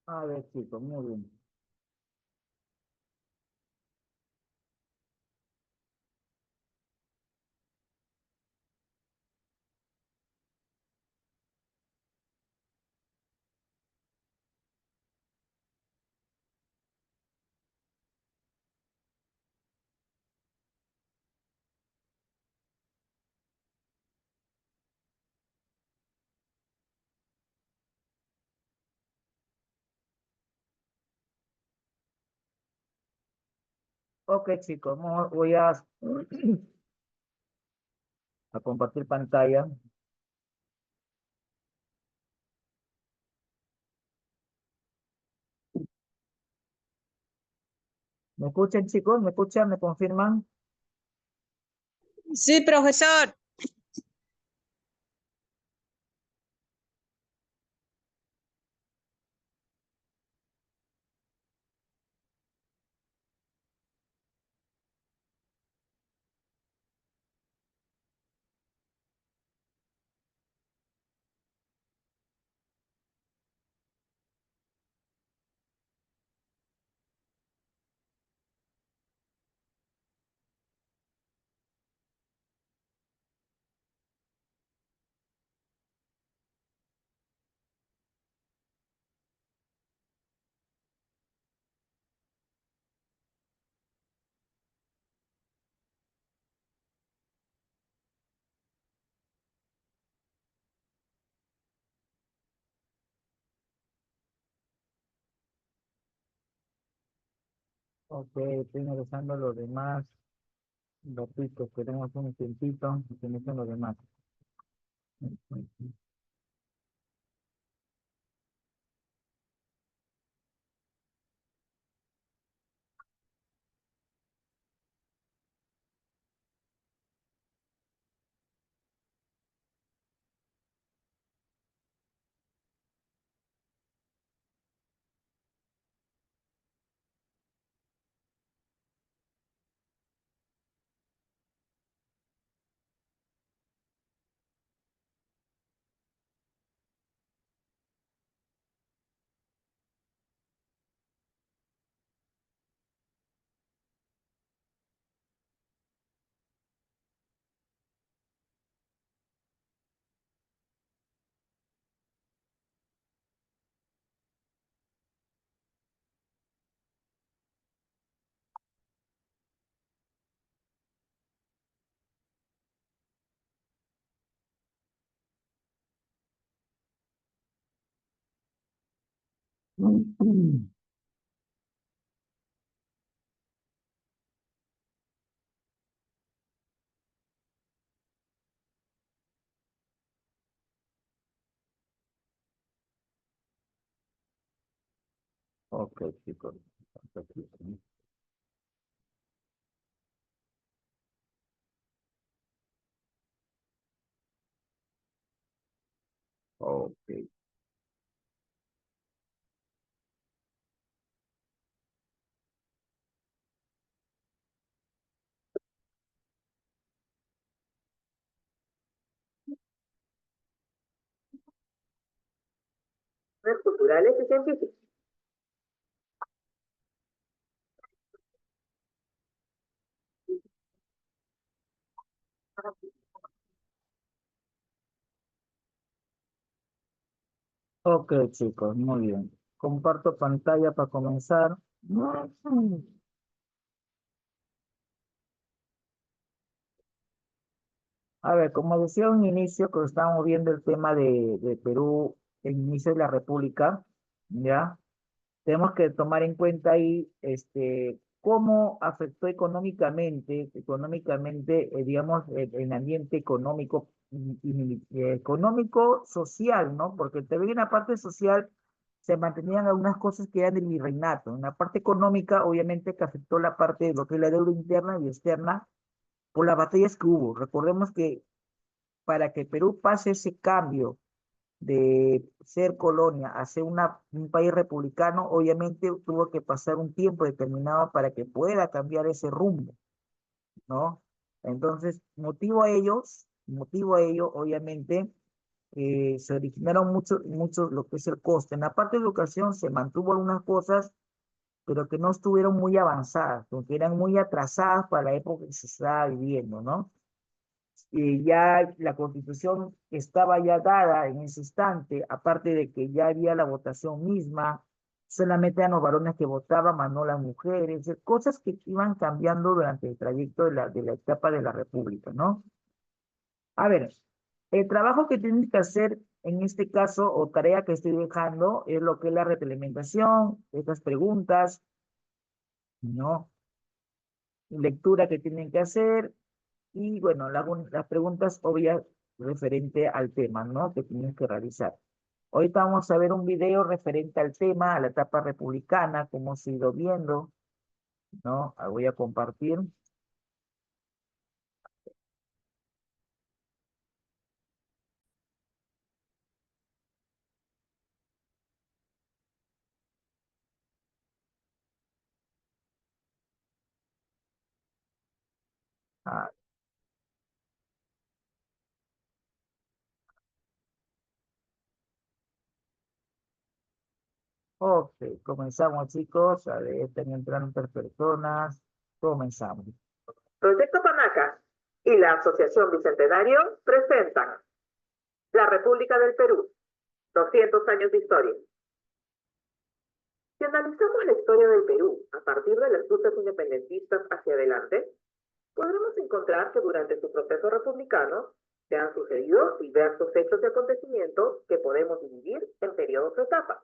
A ver, chicos, muy bien. Ok, chicos, voy a compartir pantalla. ¿Me escuchan, chicos? ¿Me escuchan? ¿Me confirman? Sí, profesor. Ok, estoy ingresando los demás. Repito, tenemos un tiempito y que son los demás. Ok, chicos. Perfectísimo. Ok, Culturales y científicas. ok, chicos, muy bien. Comparto pantalla para comenzar. A ver, como decía a un inicio, cuando estábamos viendo el tema de Perú, el inicio de la República, ¿ya? Tenemos que tomar en cuenta ahí, cómo afectó económicamente, digamos, el ambiente económico económico social, ¿no? Porque también en la parte social se mantenían algunas cosas que eran del virreinato. En la parte económica, obviamente, que afectó la parte de lo que es la deuda interna y externa por las batallas que hubo. Recordemos que para que Perú pase ese cambio de ser colonia a ser un país republicano, obviamente tuvo que pasar un tiempo determinado para que pueda cambiar ese rumbo, ¿no? Entonces, motivo a ello, obviamente, se originaron muchos lo que es el coste. En la parte de educación se mantuvo algunas cosas, pero que no estuvieron muy avanzadas, porque eran muy atrasadas para la época que se estaba viviendo, ¿no? Ya la constitución estaba ya dada en ese instante, aparte de que ya había la votación misma, solamente eran los varones que votaban, más no las mujeres, cosas que iban cambiando durante el trayecto de la etapa de la República, ¿no? A ver, el trabajo que tienes que hacer en este caso, o tarea que estoy dejando, es lo que es la reglamentación, estas preguntas, ¿no? Lectura que tienen que hacer, y bueno, las preguntas obvias referente al tema, ¿no? Que tienes que realizar. Ahorita vamos a ver un video referente al tema, a la etapa republicana, cómo se ha ido viendo, ¿no? Voy a compartir. Ah, ok, comenzamos, chicos. A ver, están entrando tres personas. Comenzamos. Proyecto Panaca y la Asociación Bicentenario presentan la República del Perú, 200 años de historia. Si analizamos la historia del Perú a partir de las luchas independentistas hacia adelante, podremos encontrar que durante su proceso republicano se han sucedido diversos hechos y acontecimientos que podemos dividir en periodos o etapas,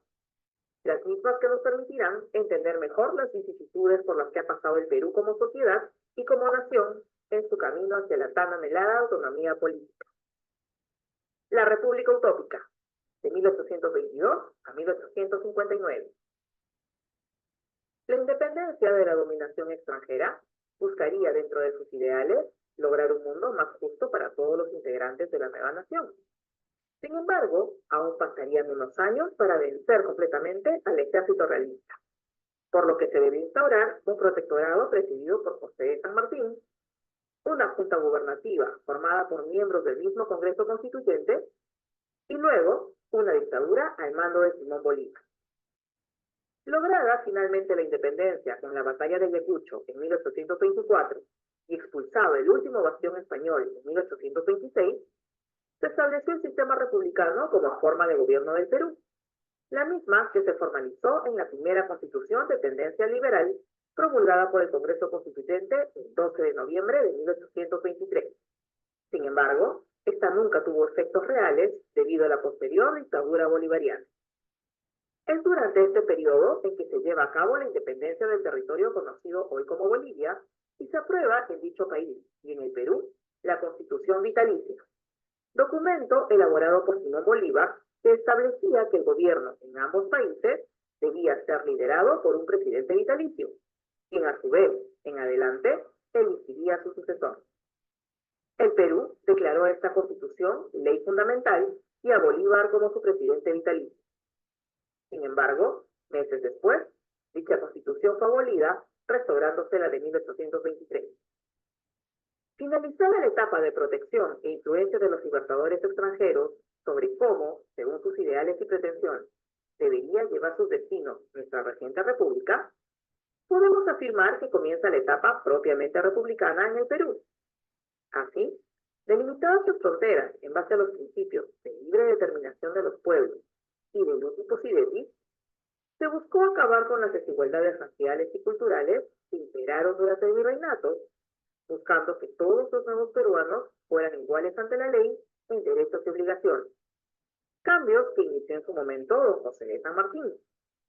las mismas que nos permitirán entender mejor las vicisitudes por las que ha pasado el Perú como sociedad y como nación en su camino hacia la tan anhelada autonomía política. La República Utópica, de 1822 a 1859. La independencia de la dominación extranjera buscaría dentro de sus ideales lograr un mundo más justo para todos los integrantes de la nueva nación. Sin embargo, aún pasarían unos años para vencer completamente al ejército realista, por lo que se debe instaurar un protectorado presidido por José de San Martín, una junta gubernativa formada por miembros del mismo Congreso Constituyente y luego una dictadura al mando de Simón Bolívar. Lograda finalmente la independencia con la batalla de Ayacucho en 1824 y expulsado el último bastión español en 1826, se estableció el sistema republicano como forma de gobierno del Perú, la misma que se formalizó en la primera constitución de tendencia liberal promulgada por el Congreso Constituyente el 12 de noviembre de 1823. Sin embargo, esta nunca tuvo efectos reales debido a la posterior dictadura bolivariana. Es durante este periodo en que se lleva a cabo la independencia del territorio conocido hoy como Bolivia y se aprueba en dicho país y en el Perú la Constitución Vitalicia, documento elaborado por Simón Bolívar que establecía que el gobierno en ambos países debía ser liderado por un presidente vitalicio, quien a su vez, en adelante, elegiría a su sucesor. El Perú declaró esta constitución ley fundamental y a Bolívar como su presidente vitalicio. Sin embargo, meses después, dicha constitución fue abolida, restaurándose la de 1823. Finalizada la etapa de protección e influencia de los libertadores extranjeros sobre cómo, según sus ideales y pretensiones, debería llevar sus destinos nuestra reciente república, podemos afirmar que comienza la etapa propiamente republicana en el Perú. Así, delimitadas sus fronteras en base a los principios de libre determinación de los pueblos y de luz y possidetis, se buscó acabar con las desigualdades raciales y culturales que imperaron durante el virreinato, buscando que todos los nuevos peruanos fueran iguales ante la ley en derechos y obligaciones. Cambios que inició en su momento don José de San Martín,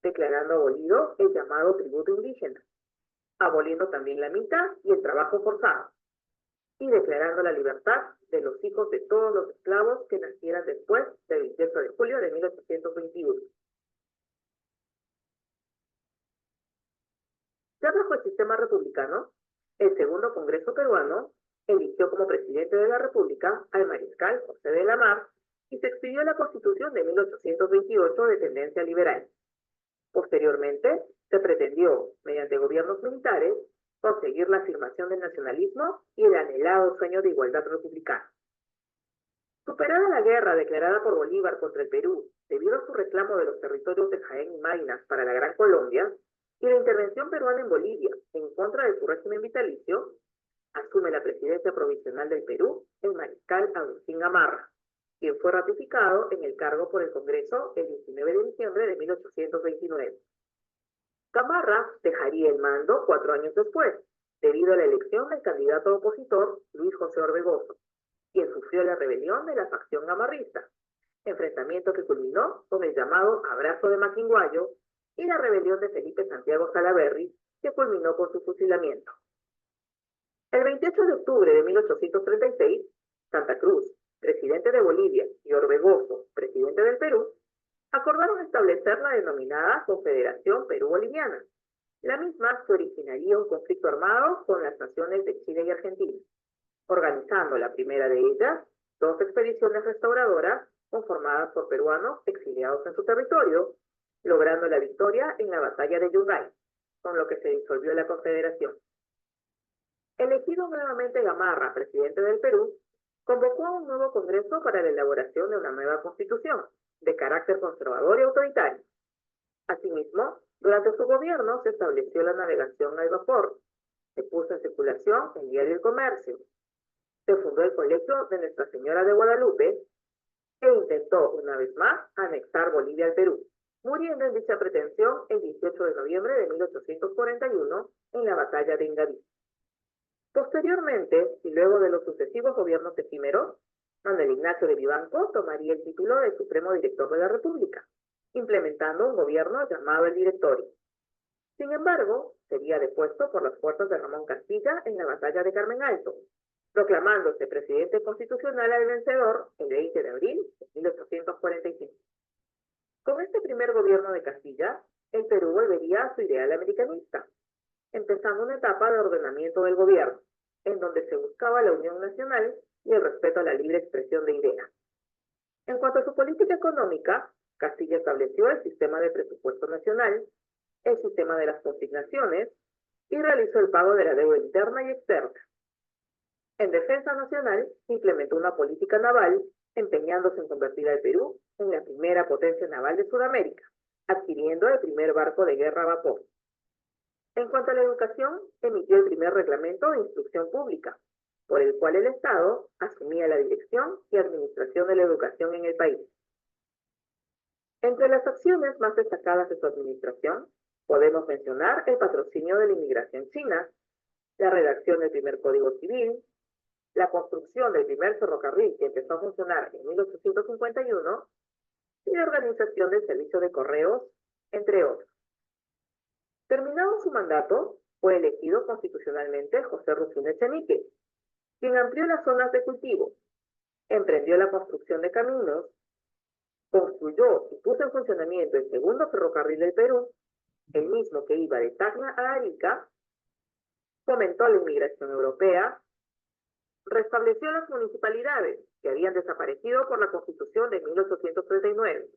declarando abolido el llamado tributo indígena, aboliendo también la mitad y el trabajo forzado, y declarando la libertad de los hijos de todos los esclavos que nacieran después del 28 de julio de 1821. Ya bajo el sistema republicano, el segundo Congreso peruano eligió como presidente de la República al mariscal José de la Mar y se expidió la Constitución de 1828 de tendencia liberal. Posteriormente, se pretendió, mediante gobiernos militares, conseguir la afirmación del nacionalismo y el anhelado sueño de igualdad republicana. Superada la guerra declarada por Bolívar contra el Perú, debido a su reclamo de los territorios de Jaén y Maynas para la Gran Colombia, y la intervención peruana en Bolivia en contra de su régimen vitalicio, asume la presidencia provisional del Perú el mariscal Agustín Gamarra, quien fue ratificado en el cargo por el Congreso el 19 de diciembre de 1829. Gamarra dejaría el mando 4 años después, debido a la elección del candidato opositor Luis José Orbegoso, quien sufrió la rebelión de la facción gamarrista, enfrentamiento que culminó con el llamado Abrazo de Maquinguayo y la rebelión de Felipe Santiago Salaverry, que culminó con su fusilamiento. El 28 de octubre de 1836, Santa Cruz, presidente de Bolivia, y Orbegoso, presidente del Perú, acordaron establecer la denominada Confederación Perú-Boliviana. La misma que originaría un conflicto armado con las naciones de Chile y Argentina, organizando la primera de ellas 2 expediciones restauradoras conformadas por peruanos exiliados en su territorio, logrando la victoria en la batalla de Yungay, con lo que se disolvió la Confederación. Elegido nuevamente Gamarra, presidente del Perú, convocó a un nuevo Congreso para la elaboración de una nueva Constitución, de carácter conservador y autoritario. Asimismo, durante su gobierno se estableció la navegación al vapor, se puso en circulación el diario El Comercio, se fundó el Colegio de Nuestra Señora de Guadalupe e intentó, una vez más, anexar Bolivia al Perú, muriendo en dicha pretensión el 18 de noviembre de 1841 en la batalla de Ingaví. Posteriormente, y luego de los sucesivos gobiernos efímeros, Manuel Ignacio de Vivanco tomaría el título de Supremo Director de la República, implementando un gobierno llamado el Directorio. Sin embargo, sería depuesto por las fuerzas de Ramón Castilla en la batalla de Carmen Alto, proclamándose presidente constitucional al vencedor el 20 de abril de 1845. Con este primer gobierno de Castilla, el Perú volvería a su ideal americanista, empezando una etapa de ordenamiento del gobierno, en donde se buscaba la unión nacional y el respeto a la libre expresión de ideas. En cuanto a su política económica, Castilla estableció el sistema de presupuesto nacional, el sistema de las consignaciones y realizó el pago de la deuda interna y externa. En defensa nacional, implementó una política naval, empeñándose en convertir al Perú en la primera potencia naval de Sudamérica, adquiriendo el primer barco de guerra a vapor. En cuanto a la educación, emitió el primer reglamento de instrucción pública, por el cual el Estado asumía la dirección y administración de la educación en el país. Entre las acciones más destacadas de su administración, podemos mencionar el patrocinio de la inmigración china, la redacción del primer Código Civil, la construcción del primer ferrocarril que empezó a funcionar en 1851 y la organización del servicio de correos, entre otros. Terminado su mandato, fue elegido constitucionalmente José Rufino Echenique, quien amplió las zonas de cultivo, emprendió la construcción de caminos, Construyó y puso en funcionamiento el segundo ferrocarril del Perú, el mismo que iba de Tacna a Arica, fomentó la inmigración europea, restableció las municipalidades que habían desaparecido por la Constitución de 1839.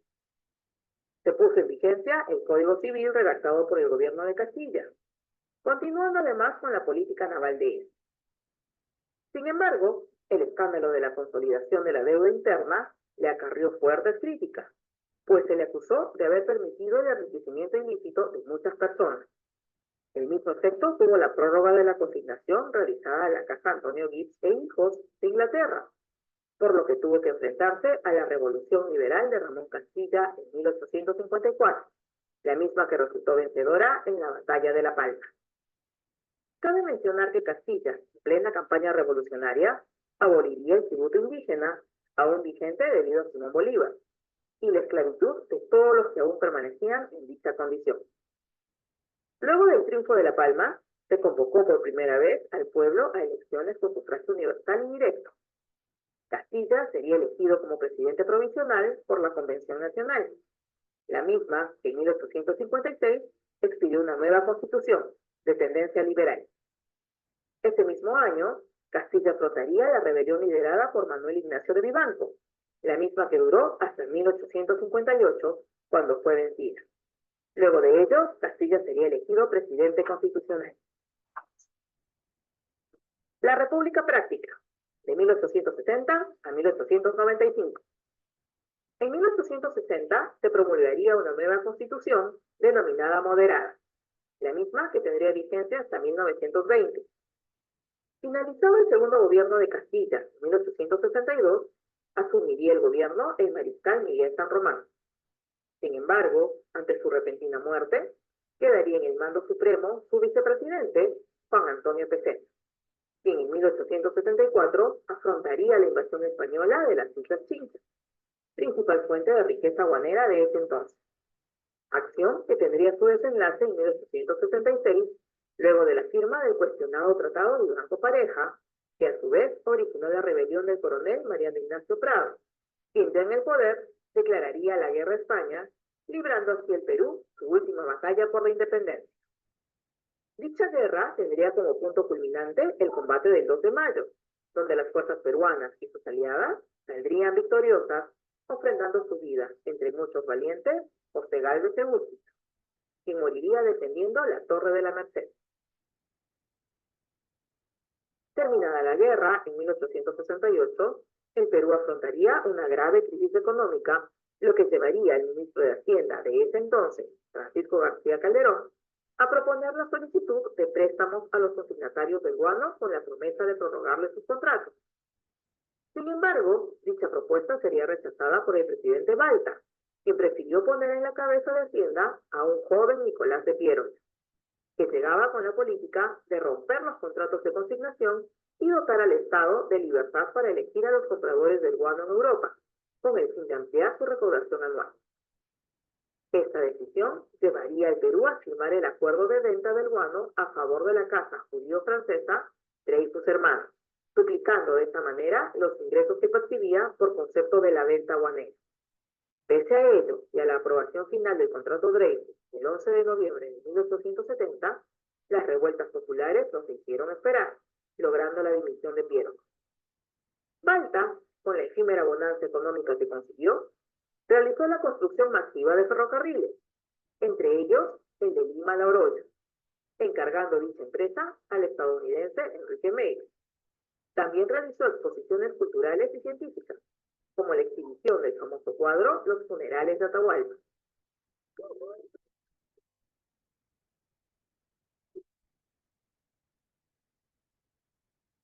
Se puso en vigencia el Código Civil redactado por el gobierno de Castilla, continuando además con la política naval de este. Sin embargo, el escándalo de la consolidación de la deuda interna le acarrió fuertes críticas, pues se le acusó de haber permitido el enriquecimiento ilícito de muchas personas. El mismo efecto tuvo la prórroga de la consignación realizada en la Casa Antonio Gibbs e Hijos de Inglaterra, por lo que tuvo que enfrentarse a la Revolución Liberal de Ramón Castilla en 1854, la misma que resultó vencedora en la Batalla de La Palma. Cabe mencionar que Castilla, en plena campaña revolucionaria, aboliría el tributo indígena, aún vigente debido a Simón Bolívar, y la esclavitud de todos los que aún permanecían en dicha condición. Luego del triunfo de La Palma, se convocó por primera vez al pueblo a elecciones por sufragio universal y directo. Castilla sería elegido como presidente provisional por la Convención Nacional, la misma que en 1856 expidió una nueva constitución de tendencia liberal. Ese mismo año, Castilla afrontaría la rebelión liderada por Manuel Ignacio de Vivanco, la misma que duró hasta 1858, cuando fue vencida. Luego de ello, Castilla sería elegido presidente constitucional. La República Práctica, de 1860 a 1895. En 1860 se promulgaría una nueva constitución denominada moderada, la misma que tendría vigencia hasta 1920. Finalizado el segundo gobierno de Castilla en 1862, asumiría el gobierno el mariscal Miguel San Román. Sin embargo, ante su repentina muerte, quedaría en el mando supremo su vicepresidente, Juan Antonio Pesetti, quien en 1874 afrontaría la invasión española de las Islas Chinchas, principal fuente de riqueza guanera de ese entonces. Acción que tendría su desenlace en 1876, luego de la firma del cuestionado Tratado de Blanco Pareja, que a su vez originó la rebelión del coronel Mariano Ignacio Prado, quien ya en el poder declararía la guerra a España, librando así el Perú su última batalla por la independencia. Dicha guerra tendría como punto culminante el combate del 2 de mayo, donde las fuerzas peruanas y sus aliadas saldrían victoriosas, ofrendando su vida, entre muchos valientes, José Gálvez de Úrquiza, quien moriría defendiendo la Torre de la Merced. Terminada la guerra, en 1868, el Perú afrontaría una grave crisis económica, lo que llevaría al ministro de Hacienda de ese entonces, Francisco García Calderón, a proponer la solicitud de préstamos a los consignatarios peruanos con la promesa de prorrogarles sus contratos. Sin embargo, dicha propuesta sería rechazada por el presidente Balta, quien prefirió poner en la cabeza de Hacienda a un joven Nicolás de Piero, que llegaba con la política de romper los contratos de consignación y dotar al Estado de libertad para elegir a los compradores del guano en Europa, con el fin de ampliar su recaudación anual. Esta decisión llevaría al Perú a firmar el acuerdo de venta del guano a favor de la casa judío-francesa Dreyfus Hermanos, duplicando de esta manera los ingresos que percibía por concepto de la venta guanera. Pese a ello y a la aprobación final del contrato Dreyfus el 11 de noviembre de 1870, las revueltas populares no se hicieron esperar, logrando la dimisión de Piero. Balta, con la efímera bonanza económica que consiguió, realizó la construcción masiva de ferrocarriles, entre ellos el de Lima a La Oroya, encargando dicha empresa al estadounidense Enrique Meiggs. También realizó exposiciones culturales y científicas, como la exhibición del famoso cuadro Los funerales de Atahualpa.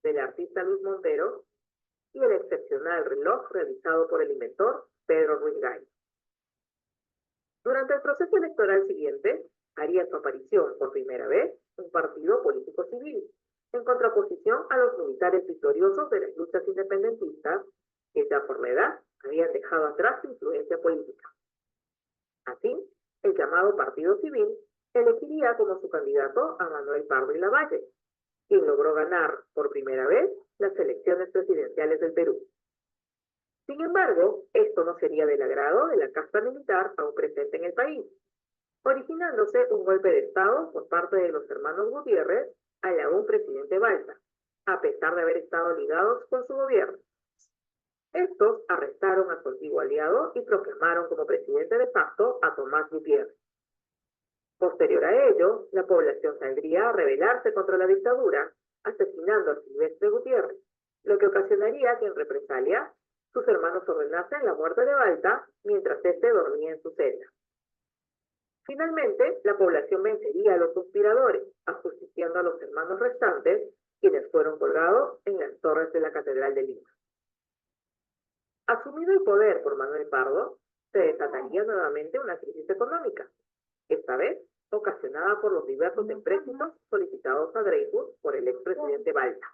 Del artista Luis Montero y el excepcional reloj realizado por el inventor Pedro Ruiz Gallo. Durante el proceso electoral siguiente, haría su aparición por primera vez un partido político civil, en contraposición a los militares victoriosos de las luchas independentistas, que ya por la edad habían dejado atrás su influencia política. Así, el llamado Partido Civil elegiría como su candidato a Manuel Pardo y Lavalle, quien logró ganar por primera vez las elecciones presidenciales del Perú. Sin embargo, esto no sería del agrado de la casta militar aún presente en el país, originándose un golpe de Estado por parte de los hermanos Gutiérrez al aún presidente Balta, a pesar de haber estado ligados con su gobierno. Estos arrestaron a su antiguo aliado y proclamaron como presidente de facto a Tomás Gutiérrez. Posterior a ello, la población saldría a rebelarse contra la dictadura, asesinando a Silvestre Gutiérrez, lo que ocasionaría que en represalia sus hermanos ordenasen la muerte de Balta mientras éste dormía en su celda. Finalmente, la población vencería a los conspiradores, ajusticiando a los hermanos restantes, quienes fueron colgados en las torres de la Catedral de Lima. Asumido el poder por Manuel Pardo, se desataría nuevamente una crisis económica, esta vez ocasionada por los diversos empréstitos solicitados a Dreyfus por el expresidente Balta.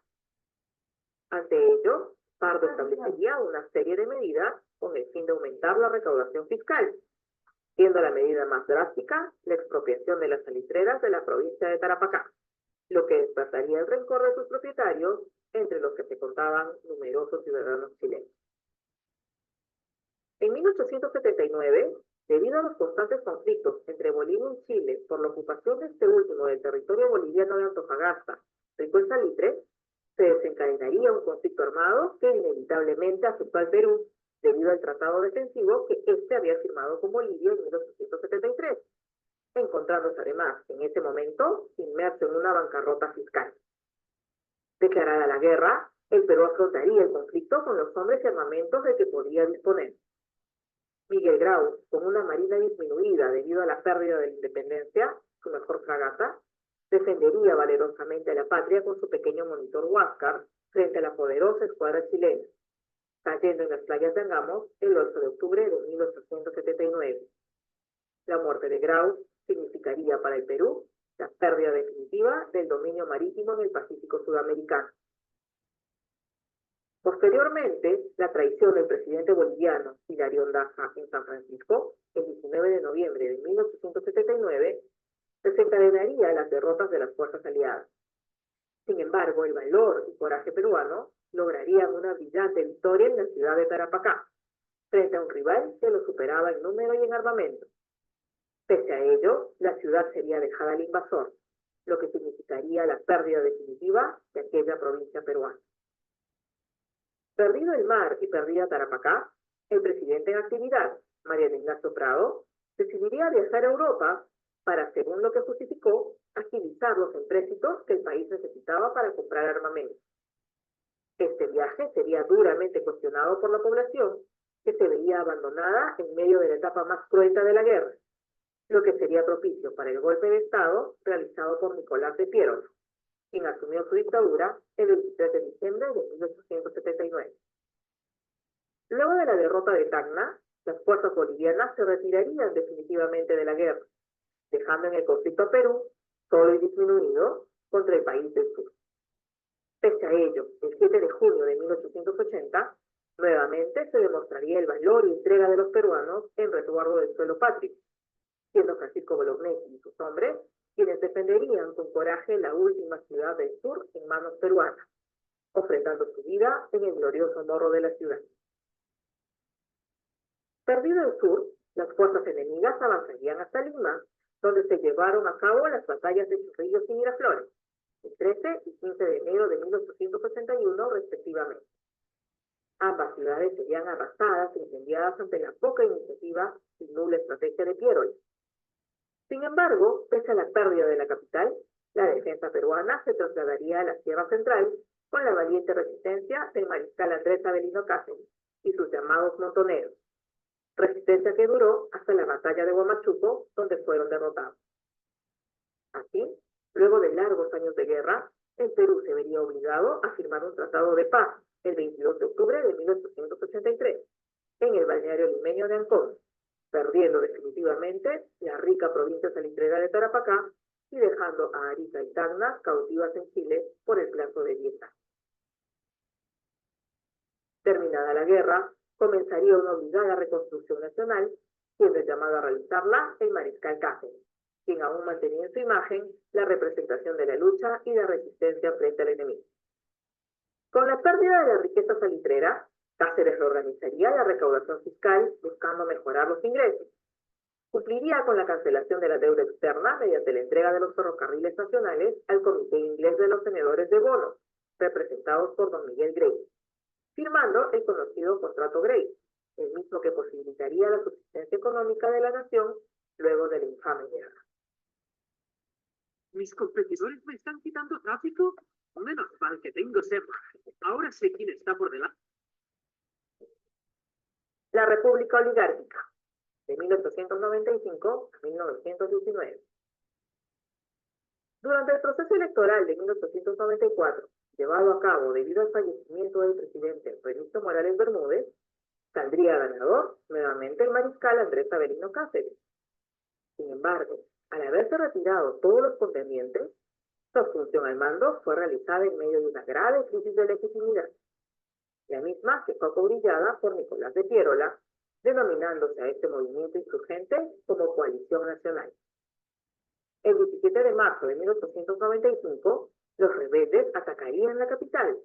Ante ello, Pardo establecería una serie de medidas con el fin de aumentar la recaudación fiscal, siendo la medida más drástica la expropiación de las salitreras de la provincia de Tarapacá, lo que despertaría el rencor de sus propietarios, entre los que se contaban numerosos ciudadanos chilenos. En 1879, debido a los constantes conflictos entre Bolivia y Chile por la ocupación de este último del territorio boliviano de Antofagasta, rico en salitre, se desencadenaría un conflicto armado que inevitablemente afectó al Perú debido al tratado defensivo que éste había firmado con Bolivia en 1873, encontrándose además en ese momento inmerso en una bancarrota fiscal. Declarada la guerra, el Perú afrontaría el conflicto con los hombres y armamentos de que podía disponer. Miguel Grau, con una marina disminuida debido a la pérdida de la independencia, su mejor fragata, defendería valerosamente a la patria con su pequeño monitor Huáscar frente a la poderosa escuadra chilena, cayendo en las playas de Angamos el 8 de octubre de 1879. La muerte de Grau significaría para el Perú la pérdida definitiva del dominio marítimo en el Pacífico sudamericano. Posteriormente, la traición del presidente boliviano Hilarión Daza en San Francisco, el 19 de noviembre de 1879, desencadenaría las derrotas de las fuerzas aliadas. Sin embargo, el valor y coraje peruano lograrían una brillante victoria en la ciudad de Tarapacá, frente a un rival que lo superaba en número y en armamento. Pese a ello, la ciudad sería dejada al invasor, lo que significaría la pérdida definitiva de aquella provincia peruana. Perdido el mar y perdida Tarapacá, el presidente en actividad, Mariano Ignacio Prado, decidiría viajar a Europa para, según lo que justificó, agilizar los empréstitos que el país necesitaba para comprar armamento. Este viaje sería duramente cuestionado por la población, que se veía abandonada en medio de la etapa más cruenta de la guerra, lo que sería propicio para el golpe de Estado realizado por Nicolás de Piero, quien asumió su dictadura el 23 de diciembre de 1879. Luego de la derrota de Tacna, las fuerzas bolivianas se retirarían definitivamente de la guerra, dejando en el conflicto a Perú, solo y disminuido, contra el país del sur. Pese a ello, el 7 de junio de 1880, nuevamente se demostraría el valor y entrega de los peruanos en resguardo del suelo patrio, siendo Francisco Bolognesi y sus hombres quienes defenderían con coraje la última ciudad del sur en manos peruanas, ofrendando su vida en el glorioso morro de la ciudad. Perdido el sur, las fuerzas enemigas avanzarían hasta Lima, donde se llevaron a cabo las batallas de Chorrillos y Miraflores, el 13 y 15 de enero de 1881 respectivamente. Ambas ciudades serían arrasadas e incendiadas ante la poca iniciativa y nula estrategia de Pierola. Sin embargo, pese a la pérdida de la capital, la defensa peruana se trasladaría a la Sierra Central con la valiente resistencia del mariscal Andrés Avelino Cáceres y sus llamados montoneros, resistencia que duró hasta la batalla de Huamachuco, donde fueron derrotados. Así, luego de largos años de guerra, el Perú se vería obligado a firmar un tratado de paz el 22 de octubre de 1883 en el balneario limeño de Ancón, perdiendo definitivamente la rica provincia salitrera de Tarapacá y dejando a Arica y Tacna cautivas en Chile por el plazo de 10 años. Terminada la guerra, comenzaría una obligada reconstrucción nacional, siendo llamado a realizarla el mariscal Cáceres, quien aún mantenía en su imagen la representación de la lucha y la resistencia frente al enemigo. Con la pérdida de la riqueza salitrera, Cáceres reorganizaría la recaudación fiscal buscando mejorar los ingresos. Cumpliría con la cancelación de la deuda externa mediante la entrega de los ferrocarriles nacionales al Comité Inglés de los Tenedores de Bonos, representados por don Miguel Grey, firmando el conocido Contrato Grey, el mismo que posibilitaría la subsistencia económica de la nación luego de la infame guerra. ¿Mis competidores me están quitando tráfico? Menos mal que tengo SEPA. Ahora sé quién está por delante. La República Oligárquica, de 1895 a 1919. Durante el proceso electoral de 1894, llevado a cabo debido al fallecimiento del presidente Benito Morales Bermúdez, saldría ganador nuevamente el mariscal Andrés Avelino Cáceres. Sin embargo, al haberse retirado todos los contendientes, su asunción al mando fue realizada en medio de una grave crisis de legitimidad, la misma que fue acaudillada por Nicolás de Piérola, denominándose a este movimiento insurgente como Coalición Nacional. El 17 de marzo de 1895, los rebeldes atacarían la capital,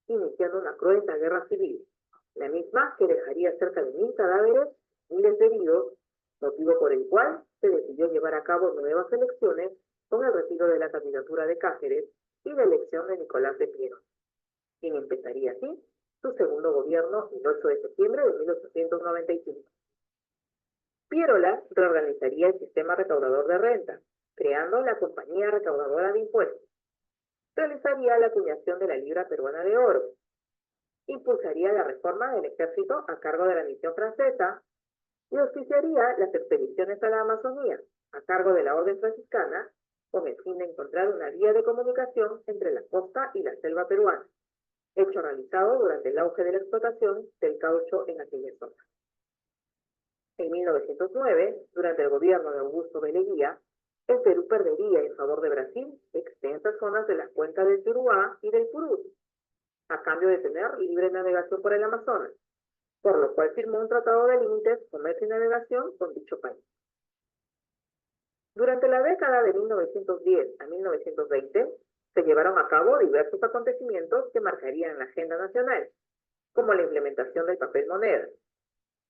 iniciando una cruenta guerra civil, la misma que dejaría cerca de 1000 cadáveres, miles de heridos, motivo por el cual se decidió llevar a cabo nuevas elecciones con el retiro de la candidatura de Cáceres y la elección de Nicolás de Piérola, quien empezaría así su segundo gobierno el 8 de septiembre de 1895. Piérola reorganizaría el sistema recaudador de renta, creando la Compañía Recaudadora de Impuestos. Realizaría la acuñación de la libra peruana de oro. Impulsaría la reforma del ejército a cargo de la misión francesa y auspiciaría las expediciones a la Amazonía a cargo de la Orden Franciscana con el fin de encontrar una vía de comunicación entre la costa y la selva peruana, hecho realizado durante el auge de la explotación del caucho en aquella zona. En 1909, durante el gobierno de Augusto B. Leguía, el Perú perdería en favor de Brasil extensas zonas de la cuenca del Juruá y del Purú, a cambio de tener libre navegación por el Amazonas, por lo cual firmó un tratado de límites, comercio y navegación con dicho país. Durante la década de 1910 a 1920, se llevaron a cabo diversos acontecimientos que marcarían la agenda nacional, como la implementación del papel moneda,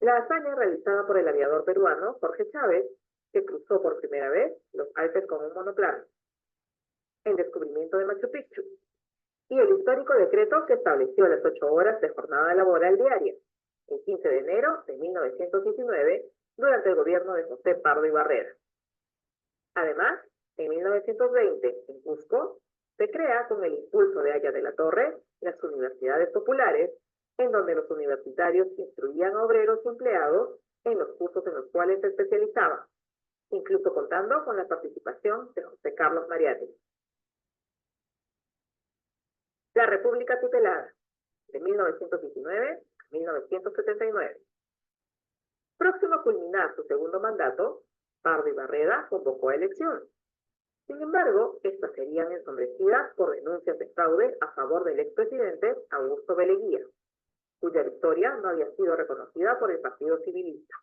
la hazaña realizada por el aviador peruano Jorge Chávez, que cruzó por primera vez los Alpes con un monoplano, el descubrimiento de Machu Picchu, y el histórico decreto que estableció las 8 horas de jornada laboral diaria, el 15 de enero de 1919, durante el gobierno de José Pardo y Barrera. Además, en 1920, en Cusco, se crea con el impulso de Aya de la Torre las universidades populares, en donde los universitarios instruían a obreros y empleados en los cursos en los cuales se especializaban, incluso contando con la participación de José Carlos Mariátegui. La República Tutelada, de 1919 a 1979. Próximo a culminar su segundo mandato, Pardo y Barreda convocó a elecciones. Sin embargo, estas serían ensombrecidas por denuncias de fraude a favor del expresidente Augusto B. Leguía, cuya victoria no había sido reconocida por el Partido Civilista,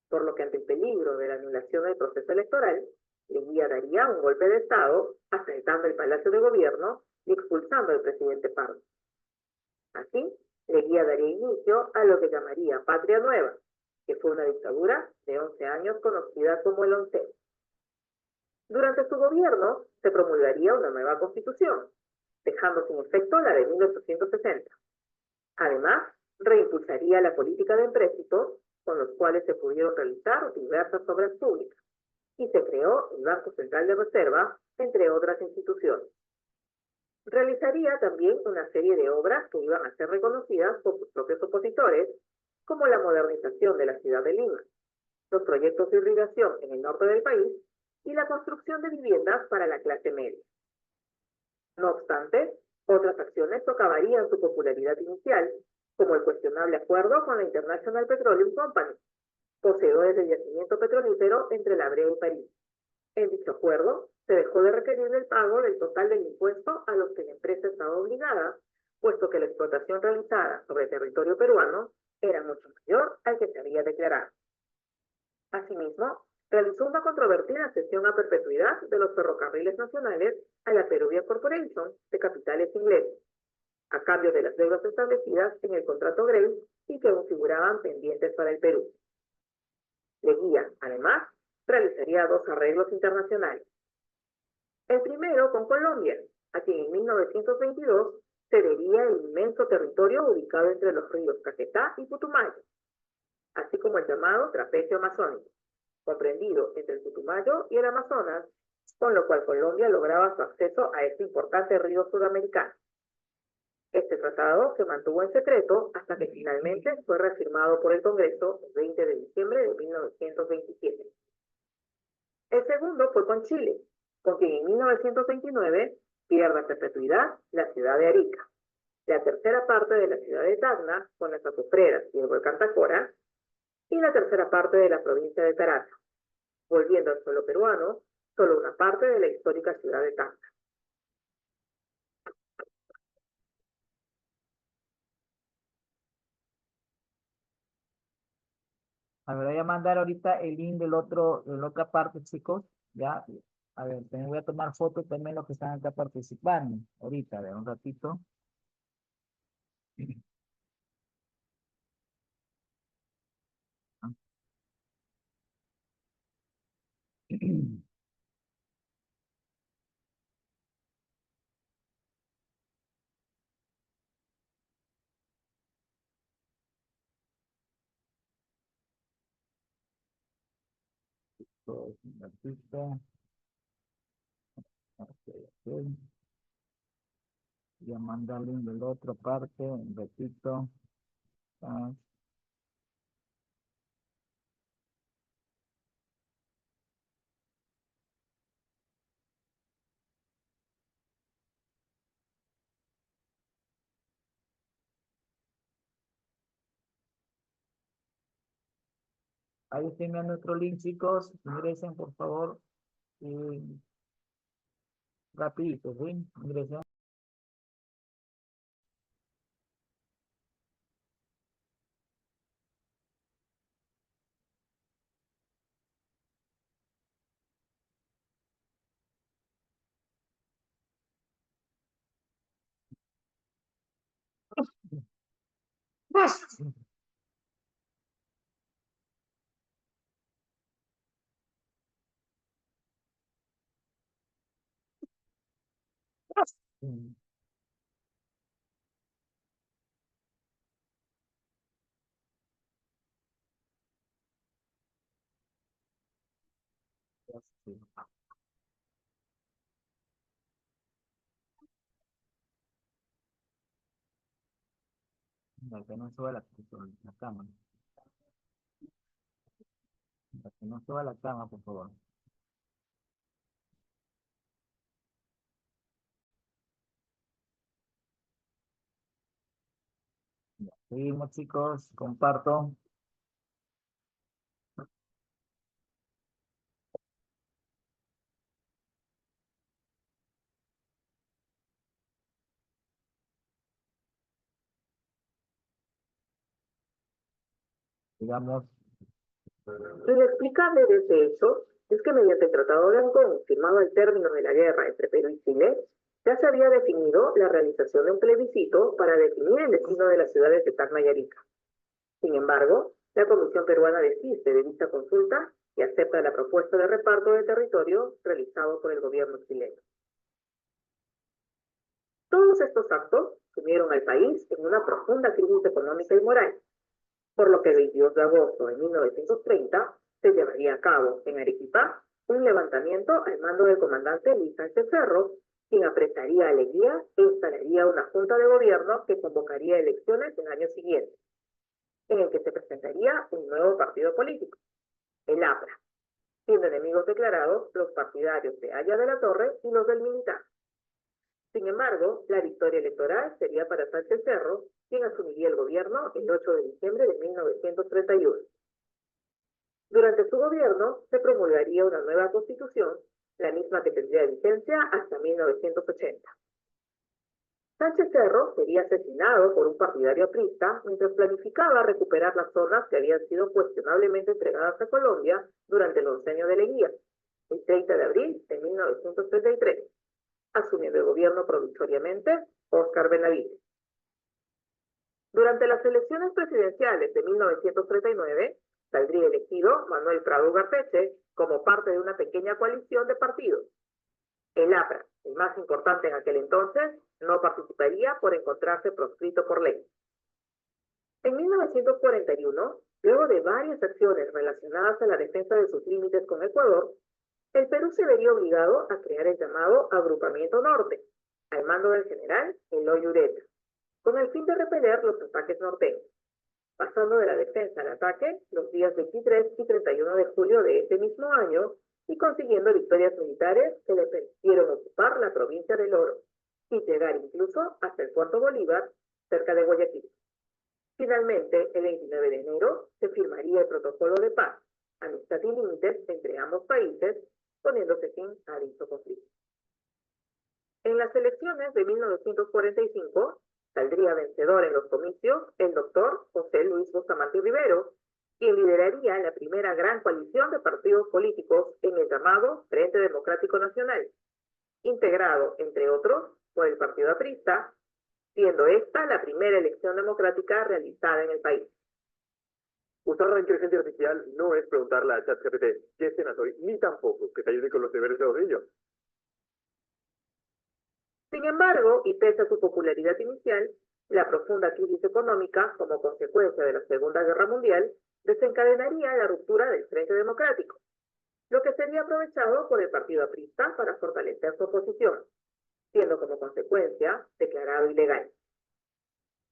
por lo que ante el peligro de la anulación del proceso electoral, Leguía daría un golpe de Estado, asaltando el Palacio de Gobierno y expulsando al presidente Pardo. Así, Leguía daría inicio a lo que llamaría Patria Nueva, que fue una dictadura de 11 años conocida como el Onceno. Durante su gobierno se promulgaría una nueva constitución, dejando sin efecto la de 1860. Además, reimpulsaría la política de empréstitos, con los cuales se pudieron realizar diversas obras públicas, y se creó el Banco Central de Reserva, entre otras instituciones. Realizaría también una serie de obras que iban a ser reconocidas por sus propios opositores, como la modernización de la ciudad de Lima, los proyectos de irrigación en el norte del país y la construcción de viviendas para la clase media. No obstante, otras acciones socavarían su popularidad inicial, como el cuestionable acuerdo con la International Petroleum Company, poseedores del yacimiento petrolífero entre La Brea y París. En dicho acuerdo, se dejó de requerir el pago del total del impuesto a los que la empresa estaba obligada, puesto que la explotación realizada sobre territorio peruano era mucho mayor al que se había declarado. Asimismo, realizó una controvertida cesión a perpetuidad de los ferrocarriles nacionales a la Peruvian Corporation, de capitales ingleses, a cambio de las deudas establecidas en el contrato Grey y que aún figuraban pendientes para el Perú. Leguía, además, realizaría 2 arreglos internacionales. El primero con Colombia, a quien en 1922 cedería el inmenso territorio ubicado entre los ríos Caquetá y Putumayo, así como el llamado trapecio amazónico, comprendido entre el Putumayo y el Amazonas, con lo cual Colombia lograba su acceso a este importante río sudamericano. Este tratado se mantuvo en secreto hasta que finalmente fue reafirmado por el Congreso el 20 de diciembre de 1927. El segundo fue con Chile, con quien en 1929 pierde a perpetuidad la ciudad de Arica, la tercera parte de la ciudad de Tacna, con las azufreras y el volcán Tacora, y la tercera parte de la provincia de Tarata, volviendo al suelo peruano solo una parte de la histórica ciudad de Tacna. A ver, voy a mandar ahorita el link de la otra parte, chicos. Ya, a ver, también voy a tomar fotos también los que están acá participando. Ahorita, a ver, un ratito. Un ratito. Ok, ok. Voy a mandar el link de la otra parte, un ratito. Ah, ahí tengan nuestro link, chicos. Ingresen, por favor. Rapidito, ¿sí? Ingresen. Mm, ya sí. Ya que no suba la cámara. Ya que no suba la cámara, por favor. Seguimos, chicos. Comparto. Digamos, Lo inexplicable de este hecho es que mediante el Tratado de Ancón, firmado al término de la guerra entre Perú y Chile, ya se había definido la realización de un plebiscito para definir el destino de las ciudades de Tacna y Arica. Sin embargo, la Comisión Peruana desiste de dicha consulta y acepta la propuesta de reparto de territorio realizado por el gobierno chileno. Todos estos actos sumieron al país en una profunda crisis económica y moral, por lo que el 22 de agosto de 1930 se llevaría a cabo en Arequipa un levantamiento al mando del comandante Luis Sánchez Cerro, quien apresaría a Leguía e instalaría una junta de gobierno que convocaría elecciones el año siguiente, en el que se presentaría un nuevo partido político, el APRA, siendo enemigos declarados los partidarios de Haya de la Torre y los del militar. Sin embargo, la victoria electoral sería para Sánchez Cerro, quien asumiría el gobierno el 8 de diciembre de 1931. Durante su gobierno se promulgaría una nueva constitución, la misma que tendría vigencia hasta 1980. Sánchez Cerro sería asesinado por un partidario aprista mientras planificaba recuperar las zonas que habían sido cuestionablemente entregadas a Colombia durante el oncenio de Leguía, el 30 de abril de 1933, asumiendo el gobierno provisoriamente Óscar Benavides. Durante las elecciones presidenciales de 1939, saldría elegido Manuel Prado Ugarteche como parte de una pequeña coalición de partidos. El APRA, el más importante en aquel entonces, no participaría por encontrarse proscrito por ley. En 1941, luego de varias acciones relacionadas a la defensa de sus límites con Ecuador, el Perú se vería obligado a crear el llamado Agrupamiento Norte, al mando del general Eloy Ureta, con el fin de repeler los ataques norteños, pasando de la defensa al ataque los días 23 y 31 de julio de ese mismo año y consiguiendo victorias militares que le permitieron ocupar la provincia del Oro y llegar incluso hasta el Puerto Bolívar, cerca de Guayaquil. Finalmente, el 29 de enero, se firmaría el protocolo de paz, amistad y límites entre ambos países, poniéndose fin a dicho conflicto. En las elecciones de 1945, saldría vencedor en los comicios el doctor José Luis Bustamante Rivero, quien lideraría la primera gran coalición de partidos políticos en el llamado Frente Democrático Nacional, integrado, entre otros, por el Partido Aprista, siendo esta la primera elección democrática realizada en el país. Usar la inteligencia artificial no es preguntarle a ChatGPT qué escena soy, ni tampoco que te ayude con los deberes de los niños. Sin embargo, y pese a su popularidad inicial, la profunda crisis económica, como consecuencia de la Segunda Guerra Mundial, desencadenaría la ruptura del Frente Democrático, lo que sería aprovechado por el Partido Aprista para fortalecer su oposición, siendo como consecuencia declarado ilegal.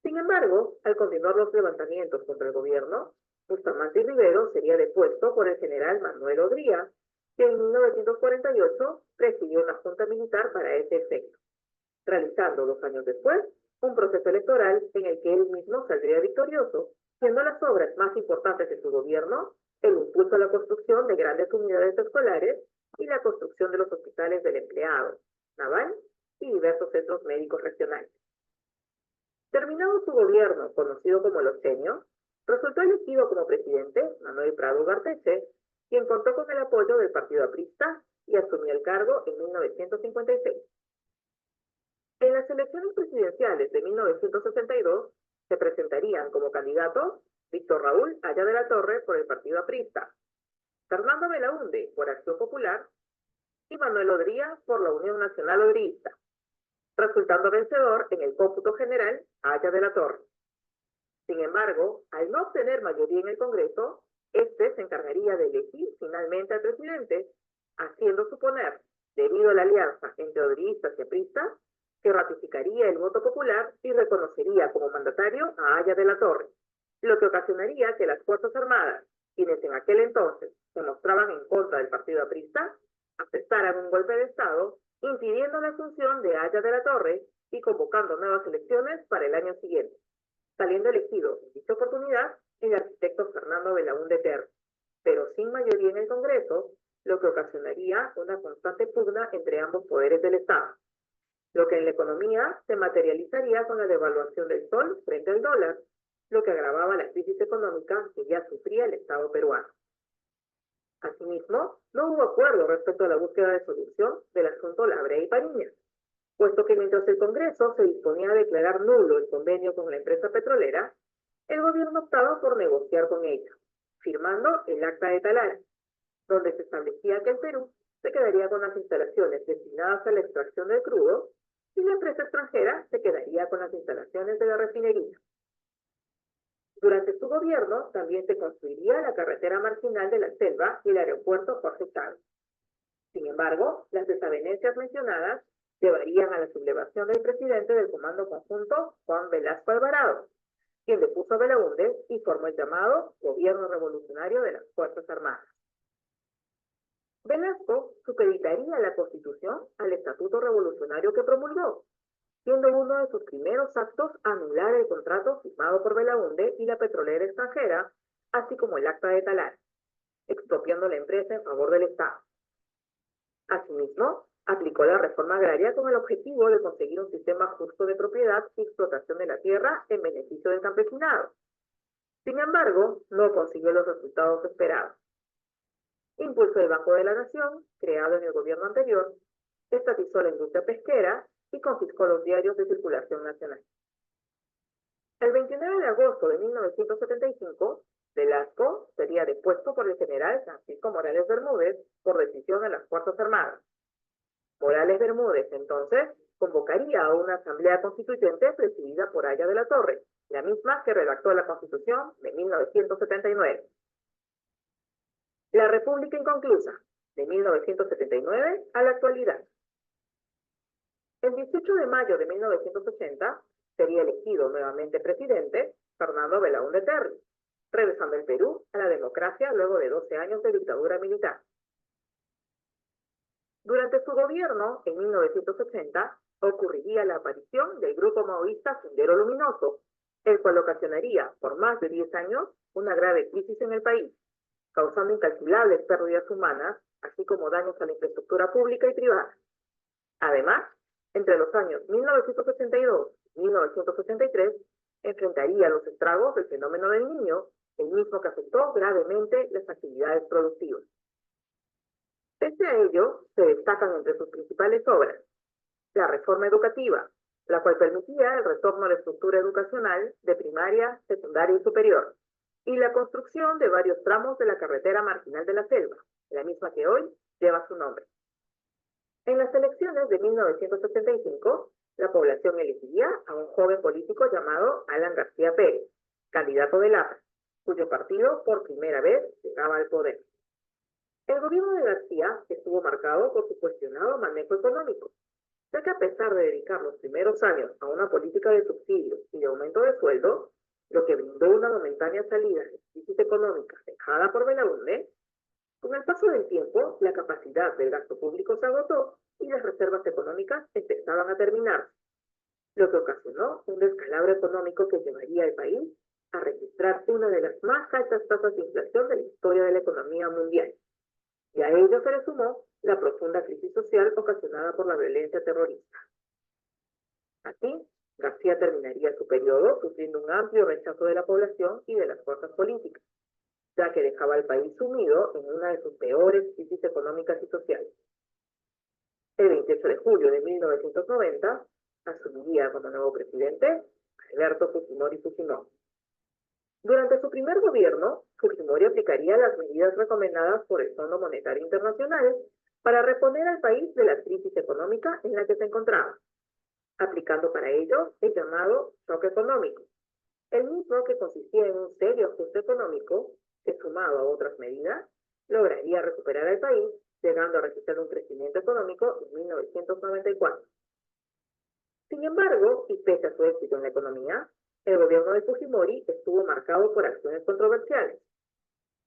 Sin embargo, al continuar los levantamientos contra el gobierno, Bustamante Rivero sería depuesto por el general Manuel Odría, que en 1948 presidió una junta militar para ese efecto, realizando 2 años después un proceso electoral en el que él mismo saldría victorioso, siendo las obras más importantes de su gobierno el impulso a la construcción de grandes unidades escolares y la construcción de los hospitales del empleado, naval y diversos centros médicos regionales. Terminado su gobierno, conocido como el Oxenio, resultó elegido como presidente Manuel Prado Ugarteche, quien contó con el apoyo del Partido Aprista y asumió el cargo en 1956. En las elecciones presidenciales de 1962 se presentarían como candidatos Víctor Raúl Haya de la Torre por el Partido Aprista, Fernando Belaúnde por Acción Popular y Manuel Odría por la Unión Nacional Odrista, resultando vencedor en el cómputo general Haya de la Torre. Sin embargo, al no obtener mayoría en el Congreso, este se encargaría de elegir finalmente al presidente, haciendo suponer, debido a la alianza entre odristas y apristas, que ratificaría el voto popular y reconocería como mandatario a Haya de la Torre, lo que ocasionaría que las Fuerzas Armadas, quienes en aquel entonces se mostraban en contra del partido aprista, aceptaran un golpe de Estado, impidiendo la asunción de Haya de la Torre y convocando nuevas elecciones para el año siguiente, saliendo elegido en dicha oportunidad el arquitecto Fernando Belaúnde Terry, pero sin mayoría en el Congreso, lo que ocasionaría una constante pugna entre ambos poderes del Estado, lo que en la economía se materializaría con la devaluación del sol frente al dólar, lo que agravaba la crisis económica que ya sufría el Estado peruano. Asimismo, no hubo acuerdo respecto a la búsqueda de solución del asunto La Brea y Pariñas, puesto que mientras el Congreso se disponía a declarar nulo el convenio con la empresa petrolera, el gobierno optaba por negociar con ella, firmando el Acta de Talara, donde se establecía que el Perú se quedaría con las instalaciones destinadas a la extracción del crudo y la empresa extranjera se quedaría con las instalaciones de la refinería. Durante su gobierno también se construiría la carretera marginal de la Selva y el aeropuerto Jorge Chávez. Sin embargo, las desavenencias mencionadas llevarían a la sublevación del presidente del Comando Conjunto, Juan Velasco Alvarado, quien depuso a Belaúnde y formó el llamado Gobierno Revolucionario de las Fuerzas Armadas. Velasco supeditaría la Constitución al Estatuto Revolucionario que promulgó, siendo uno de sus primeros actos anular el contrato firmado por Belaúnde y la petrolera extranjera, así como el Acta de Talara, expropiando la empresa en favor del Estado. Asimismo, aplicó la reforma agraria con el objetivo de conseguir un sistema justo de propiedad y explotación de la tierra en beneficio del campesinado. Sin embargo, no consiguió los resultados esperados. Impulsó el Banco de la Nación, creado en el gobierno anterior, estatizó la industria pesquera y confiscó los diarios de circulación nacional. El 29 de agosto de 1975, Velasco sería depuesto por el general Francisco Morales Bermúdez por decisión de las Fuerzas Armadas. Morales Bermúdez, entonces, convocaría a una asamblea constituyente presidida por Haya de la Torre, la misma que redactó la Constitución de 1979. La República Inconclusa, de 1979 a la actualidad. El 18 de mayo de 1980 sería elegido nuevamente presidente Fernando Belaúnde Terry, regresando el Perú a la democracia luego de 12 años de dictadura militar. Durante su gobierno, en 1980, ocurriría la aparición del grupo maoísta Sendero Luminoso, el cual ocasionaría por más de 10 años una grave crisis en el país, causando incalculables pérdidas humanas, así como daños a la infraestructura pública y privada. Además, entre los años 1982 y 1983, enfrentaría los estragos del fenómeno del Niño, el mismo que afectó gravemente las actividades productivas. Pese a ello, se destacan entre sus principales obras la reforma educativa, la cual permitía el retorno a la estructura educacional de primaria, secundaria y superior, y la construcción de varios tramos de la carretera marginal de la selva, la misma que hoy lleva su nombre. En las elecciones de 1975, la población elegiría a un joven político llamado Alan García Pérez, candidato del APRA, cuyo partido por primera vez llegaba al poder. El gobierno de García estuvo marcado por su cuestionado manejo económico, ya que a pesar de dedicar los primeros años a una política de subsidios y de aumento de sueldo, lo que brindó una momentánea salida de crisis económica dejada por Belaúnde, con el paso del tiempo, la capacidad del gasto público se agotó y las reservas económicas empezaban a terminarse, lo que ocasionó un descalabro económico que llevaría al país a registrar una de las más altas tasas de inflación de la historia de la economía mundial. Y a ello se le sumó la profunda crisis social ocasionada por la violencia terrorista. Así, García terminaría su periodo sufriendo un amplio rechazo de la población y de las fuerzas políticas, ya que dejaba al país sumido en una de sus peores crisis económicas y sociales. El 28 de julio de 1990, asumiría como nuevo presidente Alberto Fujimori Fujimori. Durante su primer gobierno, Fujimori aplicaría las medidas recomendadas por el Fondo Monetario Internacional para reponer al país de la crisis económica en la que se encontraba, aplicando para ello el llamado shock económico, el mismo que consistía en un serio ajuste económico que, sumado a otras medidas, lograría recuperar al país, llegando a registrar un crecimiento económico en 1994. Sin embargo, y pese a su éxito en la economía, el gobierno de Fujimori estuvo marcado por acciones controversiales.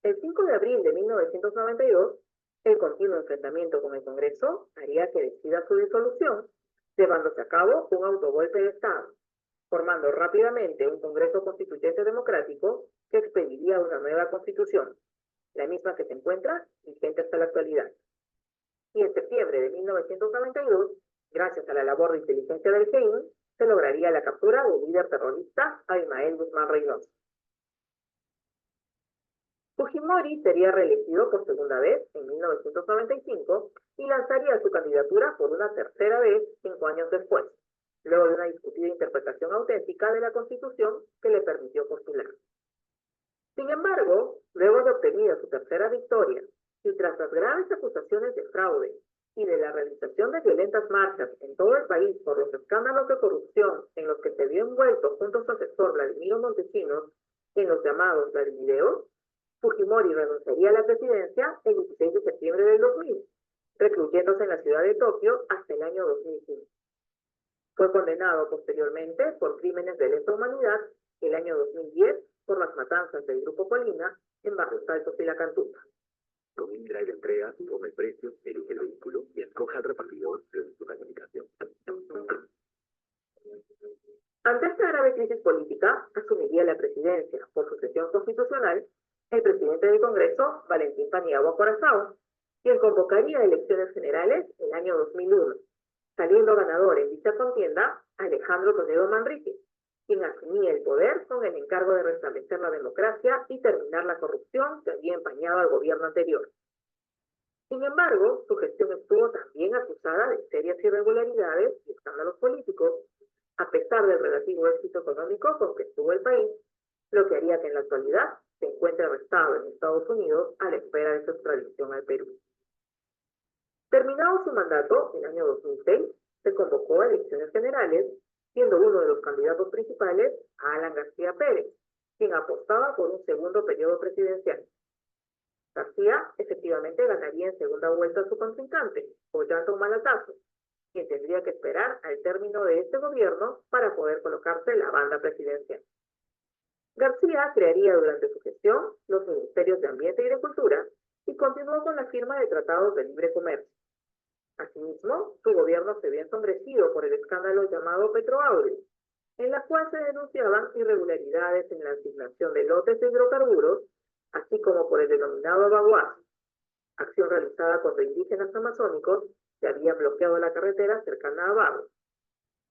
El 5 de abril de 1992, el continuo enfrentamiento con el Congreso haría que decida su disolución, llevándose a cabo un autogolpe de Estado, formando rápidamente un Congreso Constituyente Democrático que expediría una nueva Constitución, la misma que se encuentra vigente hasta la actualidad. Y en septiembre de 1992, gracias a la labor de inteligencia del GEIN, se lograría la captura del líder terrorista Abimael Guzmán Reynoso. Fujimori sería reelegido por segunda vez en 1995 y lanzaría su candidatura por una tercera vez 5 años después, luego de una discutida interpretación auténtica de la Constitución que le permitió postular. Sin embargo, luego de obtenida su tercera victoria y tras las graves acusaciones de fraude y de la realización de violentas marchas en todo el país por los escándalos de corrupción en los que se vio envuelto junto a su asesor Vladimiro Montesinos en los llamados Vladimireos, Fujimori renunciaría a la presidencia el 16 de septiembre del 2000, recluyéndose en la ciudad de Tokio hasta el año 2015. Fue condenado posteriormente por crímenes de lesa humanidad el año 2010 por las matanzas del Grupo Colina en Barrios Altos y La Cantuta. Con InDrive entrega, toma el precio, elige el vehículo y escoja el repartidor de su clasificación. Ante esta grave crisis política, asumiría la presidencia por sucesión constitucional el presidente del Congreso, Valentín Paniagua Corazao, quien convocaría elecciones generales el año 2001, saliendo ganador en dicha contienda Alejandro Toledo Manrique, quien asumía el poder con el encargo de restablecer la democracia y terminar la corrupción que había empañado al gobierno anterior. Sin embargo, su gestión estuvo también acusada de serias irregularidades y escándalos políticos, a pesar del relativo éxito económico con que estuvo el país, lo que haría que en la actualidad se encuentre arrestado en Estados Unidos a la espera de su extradición al Perú. Terminado su mandato, en el año 2006, se convocó a elecciones generales, siendo uno de los candidatos principales a Alan García Pérez, quien apostaba por un segundo periodo presidencial. García efectivamente ganaría en segunda vuelta a su contrincante, Ollanta Humala, quien tendría que esperar al término de este gobierno para poder colocarse en la banda presidencial. García crearía durante su gestión los ministerios de Ambiente y de Cultura y continuó con la firma de tratados de libre comercio. Asimismo, su gobierno se vio ensombrecido por el escándalo llamado Petroaudio, en la cual se denunciaban irregularidades en la asignación de lotes de hidrocarburos, así como por el denominado abaguazo, acción realizada cuando indígenas amazónicos se habían bloqueado la carretera cercana a Bago.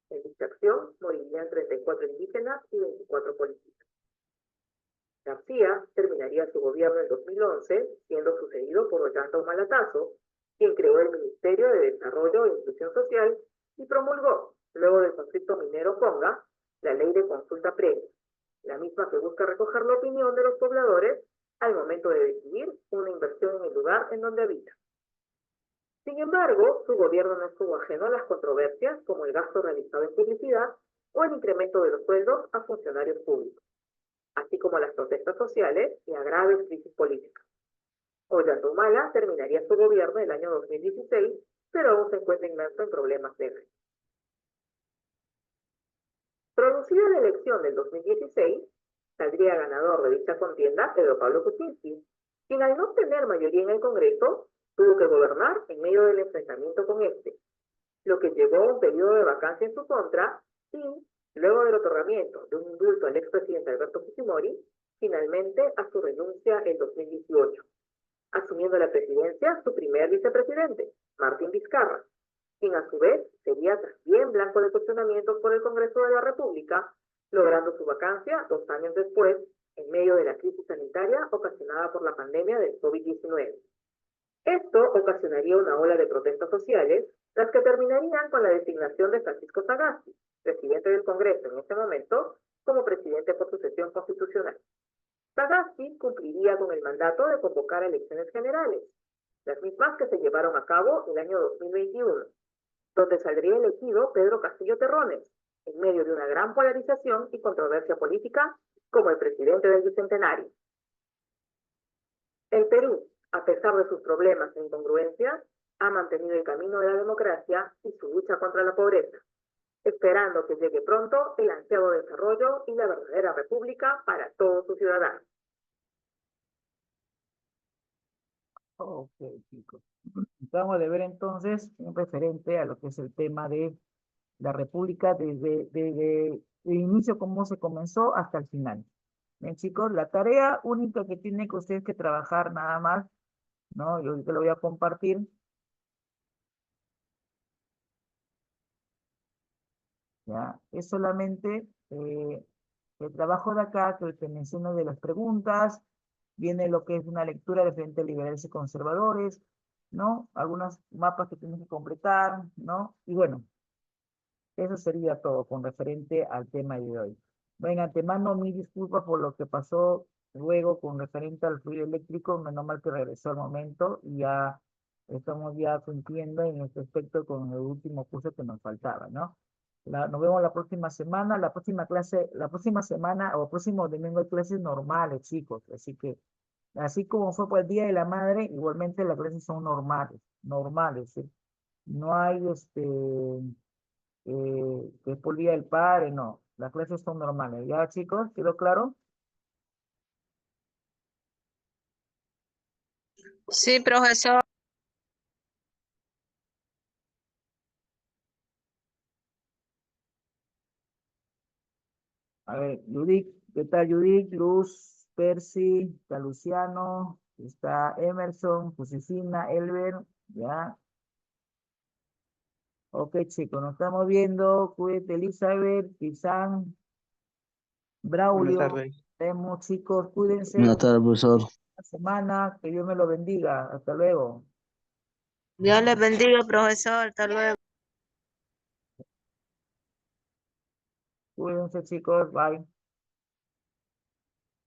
En dicha acción morirían 34 indígenas y 24 policías. García terminaría su gobierno en 2011, siendo sucedido por Ollanta Humala, quien creó el Ministerio de Desarrollo e Inclusión Social y promulgó, luego del conflicto minero-conga, la Ley de Consulta Previa, la misma que busca recoger la opinión de los pobladores al momento de decidir una inversión en el lugar en donde habita. Sin embargo, su gobierno no estuvo ajeno a las controversias como el gasto realizado en publicidad o el incremento de los sueldos a funcionarios públicos, así como las protestas sociales y a graves crisis políticas. Ollanta Humala terminaría su gobierno en el año 2016, pero aún se encuentra inmerso en problemas legales. Producida la elección del 2016, saldría ganador de dicha contienda Pedro Pablo Kuczynski, quien al no tener mayoría en el Congreso, tuvo que gobernar en medio del enfrentamiento con este, lo que llevó a un periodo de vacancia en su contra y, luego del otorgamiento de un indulto al expresidente Alberto Fujimori, finalmente a su renuncia en 2018, asumiendo la presidencia su primer vicepresidente, Martín Vizcarra, quien a su vez sería también blanco de cuestionamientos por el Congreso de la República, logrando su vacancia 2 años después, en medio de la crisis sanitaria ocasionada por la pandemia del COVID-19. Esto ocasionaría una ola de protestas sociales, las que terminarían con la designación de Francisco Sagasti, presidente del Congreso en ese momento, como presidente por sucesión constitucional. Sagasti cumpliría con el mandato de convocar elecciones generales, las mismas que se llevaron a cabo el año 2021, donde saldría elegido Pedro Castillo Terrones, en medio de una gran polarización y controversia política, como el presidente del Bicentenario. El Perú, a pesar de sus problemas e incongruencias, ha mantenido el camino de la democracia y su lucha contra la pobreza, esperando que llegue pronto el ansiado desarrollo y la verdadera república para todos sus ciudadanos. Ok, chicos. Vamos a ver entonces un referente a lo que es el tema de la república desde el inicio, cómo se comenzó hasta el final. Bien, chicos, la tarea única que tienen que ustedes que trabajar nada más, ¿no? Yo te lo voy a compartir. ¿Ya? Es solamente el trabajo de acá, que te menciono de las preguntas, viene lo que es una lectura de frente liberales y conservadores, ¿no? Algunos mapas que tienes que completar, ¿no? Y bueno, eso sería todo con referente al tema de hoy. Bueno, antemano, mi disculpa por lo que pasó luego con referente al fluido eléctrico, menos mal que regresó al momento y ya estamos ya cumpliendo en este aspecto con el último curso que nos faltaba, ¿no? Nos vemos la próxima semana, la próxima semana o próximo domingo hay clases normales, chicos, así que, así como fue por el Día de la Madre, igualmente las clases son normales, ¿sí? No hay que es por Día del Padre, no, las clases son normales, ¿ya chicos? ¿Quedó claro? Sí, profesor. A ver, Judith, ¿qué tal Judith? Luz, Percy, está Luciano, está Emerson, Josefina, Elber, ya. Ok, chicos, nos estamos viendo. Cuídate, Elizabeth, Tizán, Buenas Braulio. tardes. Vemos, chicos, cuídense. Buenas tardes, profesor. Una semana, que Dios me lo bendiga. Hasta luego. Dios les bendiga, profesor. Hasta luego. Cuídense, chicos. Bye.